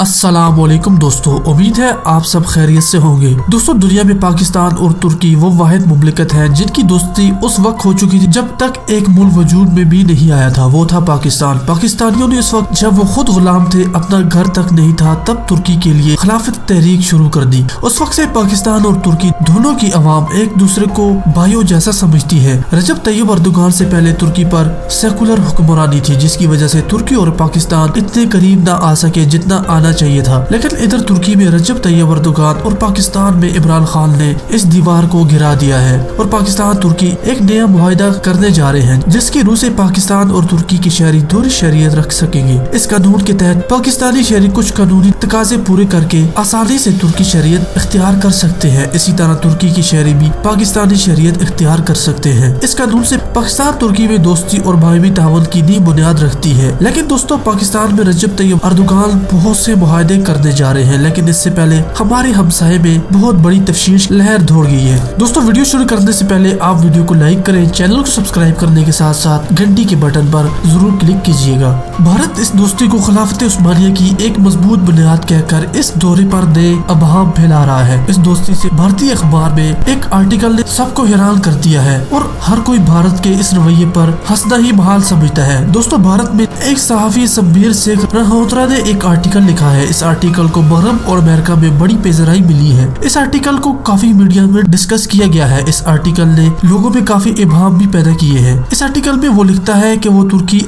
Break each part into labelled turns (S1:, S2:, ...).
S1: अस्सलाम वालेकुम दोस्तों, उम्मीद है आप सब खैरियत से होंगे। दोस्तों, दुनिया में पाकिस्तान और तुर्की वो वाहिद मुमलिकत है जिनकी दोस्ती उस वक्त हो चुकी थी जब तक एक मुल्क वजूद में भी नहीं आया था, वो था पाकिस्तान। पाकिस्तानियों ने इस वक्त जब वो खुद गुलाम थे, अपना घर तक नहीं था, तब तुर्की के लिए खिलाफत तहरीक शुरू कर दी। उस वक्त से पाकिस्तान और तुर्की दोनों की अवाम एक दूसरे को भाइयों जैसा समझती है। रजब तैयब अर्दोगान से पहले तुर्की पर सेकुलर हुक्मरानी थी, जिसकी वजह से तुर्की और पाकिस्तान इतने करीब ना आ सके जितना आना चाहिए था। लेकिन इधर तुर्की में रजब तैयब अर्दोगान और पाकिस्तान में इमरान खान ने इस दीवार को गिरा दिया है और पाकिस्तान तुर्की एक नया मुआहिदा करने जा रहे हैं, जिसकी रूह से पाकिस्तान और तुर्की के शहरी दोनों शरीयत रख सकेंगे। इस कानून के तहत पाकिस्तानी शहरी कुछ कानूनी तकाजे पूरे करके आसानी से तुर्की शरीयत इख्तियार कर सकते हैं। इसी तरह तुर्की की शहरी भी पाकिस्तानी शरीयत इख्तियार कर सकते हैं। इस कानून से पाकिस्तान तुर्की में दोस्ती और बाहमी ताउन की नींव बुनियाद रखती है। लेकिन दोस्तों, पाकिस्तान में रजब तैयब अर्दोगान बहुत से मुआहदे करने जा रहे हैं, लेकिन इससे पहले हमारे हमसाये में बहुत बड़ी तफशीश लहर दौड़ गई है। दोस्तों, वीडियो शुरू करने से पहले आप वीडियो को लाइक करें, चैनल को सब्सक्राइब करने के साथ साथ घंटी के बटन पर जरूर क्लिक कीजिएगा। भारत इस दोस्ती को खिलाफत उस्मानिया की एक मजबूत बुनियाद कहकर इस दौरे पर नए अबहाम फैला रहा है। इस दोस्ती से भारतीय अखबार में एक आर्टिकल ने सबको हैरान कर दिया है और हर कोई भारत के इस रवैये पर हंसना ही बहाल समझता है। दोस्तों, भारत में एक सहाफी शब्बीर शेख रनौतरा ने एक आर्टिकल लिखा है। इस आर्टिकल को बहरम और अमेरिका में बड़ी पेशराई मिली है। इस आर्टिकल को काफी मीडिया में डिस्कस किया गया है। इस आर्टिकल ने लोगों में काफी इबाम भी पैदा किए हैं। इस आर्टिकल में वो लिखता है कि वो तुर्की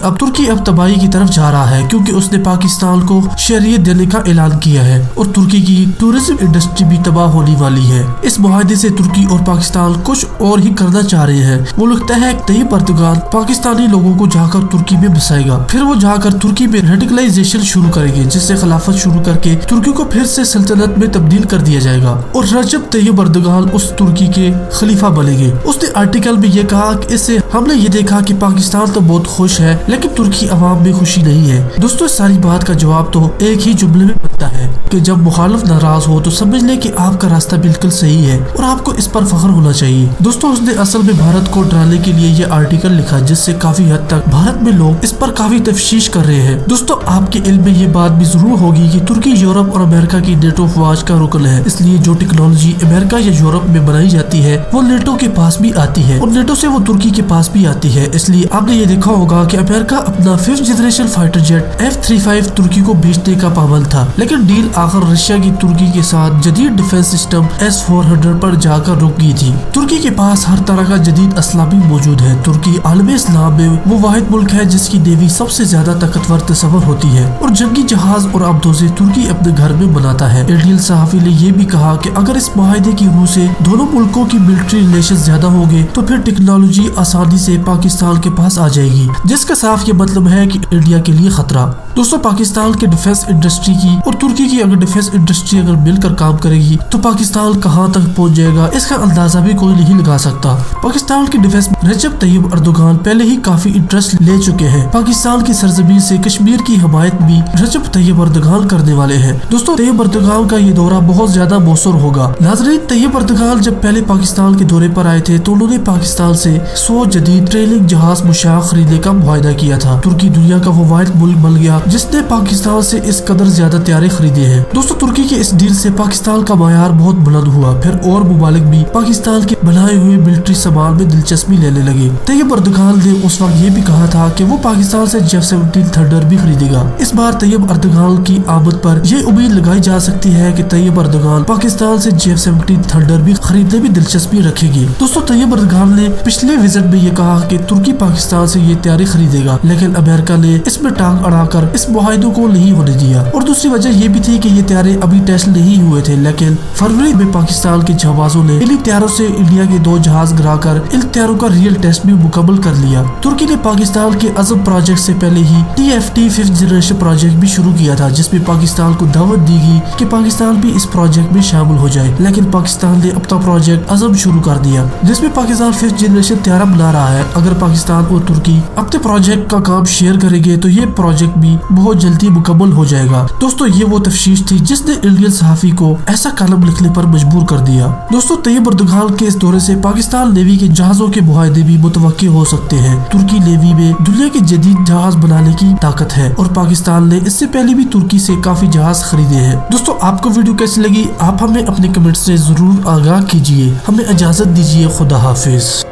S1: अब तबाही की तरफ जा रहा है, क्योंकि उसने पाकिस्तान को शहरियत देने का ऐलान किया है और तुर्की की टूरिज्म इंडस्ट्री भी तबाह होने वाली है। इस मुआहदे से तुर्की और पाकिस्तान कुछ और ही करना चाह रहे हैं। वो लिखता है तैयब अर्दोगान पाकिस्तानी लोगों को जाकर तुर्की में बसाएगा, फिर वो जाकर तुर्की में रेडिकलाइजेशन शुरू करेंगे, जिससे खिलाफत शुरू करके तुर्की को फिर से सल्तनत में तब्दील कर दिया जाएगा और रजब तैयब अर्दोगान उस तुर्की के खलीफा बनेंगे। उसने आर्टिकल में ये कहा कि इससे हमने ये देखा कि पाकिस्तान तो बहुत खुश है, लेकिन तुर्की अवाम में खुशी नहीं है। दोस्तों, इस सारी बात का जवाब तो एक ही जुमले में बनता है कि जब मुखालिफ नाराज हो तो समझ ले कि आपका रास्ता बिल्कुल सही है और आपको इस पर फख्र होना चाहिए। दोस्तों, उसने असल में भारत को डराने के लिए ये आर्टिकल लिखा, जिससे काफी हद तक भारत में लोग इस पर काफी तफ्शीश कर रहे हैं। दोस्तों, आपके इल्म में ये बात भी जरूर होगी कि तुर्की यूरोप और अमेरिका की नेटो फौज का रुकन है, इसलिए जो टेक्नोलॉजी अमेरिका या यूरोप में बनाई जाती है वो नेटो के पास भी आती है और नेटो से वो तुर्की के पास भी आती है। इसलिए आपने ये देखा होगा कि अमेरिका अपना 5th generation fighter jet F-35 तुर्की को भेजने का पाबंद था, लेकिन डील आखिर रशिया की तुर्की के साथ जदीद डिफेंस सिस्टम S-400 पर जाकर रुक गई थी। तुर्की के पास हर तरह का जदीद असला भी मौजूद है। तुर्की आलमी इस्लाम में वो वाहिद मुल्क है जिसकी नेवी सबसे ज्यादा ताकतवर तस्वर होती है और जंगी जहाज और आबदोज़ें तुर्की अपने घर में बनाता है। एडियल सहाफी ने ये भी कहा कि अगर इस मुआहदे की रूह से दोनों मुल्कों की मिलिट्री रिलेशन ज्यादा होंगे तो फिर टेक्नोलॉजी आसानी से पाकिस्तान के पास आ जाएगी, जिसका साफ ये मतलब है कि इंडिया के लिए खतरा। दोस्तों, पाकिस्तान के डिफेंस इंडस्ट्री की और तुर्की की अगर डिफेंस इंडस्ट्री अगर मिलकर काम करेगी तो पाकिस्तान कहां तक पहुंच जाएगा, इसका अंदाजा भी कोई नहीं लगा सकता। पाकिस्तान की डिफेंस में रजब तैयब अर्दोगान पहले ही काफी इंटरेस्ट ले चुके हैं। पाकिस्तान की सरजमीन से कश्मीर की हिमायत भी रजब तैयब अर्दोगान करने वाले हैं। दोस्तों, तैयब अर्दोगान का ये दौरा बहुत ज्यादा मौसर होगा। नाज़रीन, तैयब अर्दोगान जब पहले पाकिस्तान के दौरे पर आए थे तो उन्होंने पाकिस्तान से 100 जदीद ट्रेनिंग जहाज मुशाह खरीदने का मुआहदा किया था। तुर्की दुनिया का वो वाहिद मुल्क बन गया जिसने पाकिस्तान से इस कदर ज्यादा तैयारी खरीदे हैं। दोस्तों, तुर्की के इस डील से पाकिस्तान का मायार बहुत बुलंद हुआ। फिर और मुमालिक भी पाकिस्तान के बनाए हुए मिलिट्री सामान में दिलचस्पी लेने लगे। तैयब अर्दोगान ने उस वक्त ये भी कहा था कि वो पाकिस्तान से F-17 थंडर भी खरीदेगा। इस बार तैयब अर्दोगान की आमद पर यह उम्मीद लगाई जा सकती है कि तैयब अर्दोगान पाकिस्तान से F-17 थंडर भी खरीदने में दिलचस्पी रखेगी। दोस्तों, तैयब अर्दोगान ने पिछले विजिट में ये कहा कि तुर्की पाकिस्तान से ये तैयारी खरीदेगा, लेकिन अमेरिका ने इसमें टांग अड़ाकर इस मुआहदे को नहीं होने दिया। और दूसरी वजह ये भी थी कि ये तैयारे अभी टेस्ट नहीं हुए थे, लेकिन फरवरी में पाकिस्तान के जहाजों ने इन तैयारों से इंडिया के 2 जहाज गिराकर इन तैयारों का रियल टेस्ट भी मुकम्मल कर लिया। तुर्की ने पाकिस्तान के अज़म प्रोजेक्ट से पहले ही TFT 5th जनरेशन प्रोजेक्ट भी शुरू किया था, जिसमें पाकिस्तान को दावत दी गई कि पाकिस्तान भी इस प्रोजेक्ट में शामिल हो जाए। लेकिन पाकिस्तान ने अपना प्रोजेक्ट अज़म शुरू कर दिया, जिसमें पाकिस्तान 5th जनरेशन तैयारा बना रहा है। अगर पाकिस्तान और तुर्की अपने प्रोजेक्ट का काम शेयर करेंगे तो ये प्रोजेक्ट भी बहुत जल्दी मुकम्मल हो जाएगा। दोस्तों ये वो तफ्शीश थी जिसने इंडियन सहाफी को ऐसा कलम लिखने पर मजबूर कर दिया। दोस्तों तैयब अर्दोगान के इस दौरे से पाकिस्तान नेवी के जहाजों के मुआहदे भी मुतवक्किल हो सकते हैं। तुर्की नेवी में दुनिया के जदीद जहाज बनाने की ताकत है और पाकिस्तान ने इससे पहले भी तुर्की से काफी जहाज खरीदे हैं। दोस्तों आपको वीडियो कैसी लगी आप हमें अपने कमेंट से जरूर आगाह कीजिए। हमें इजाजत दीजिए। खुदा हाफिज।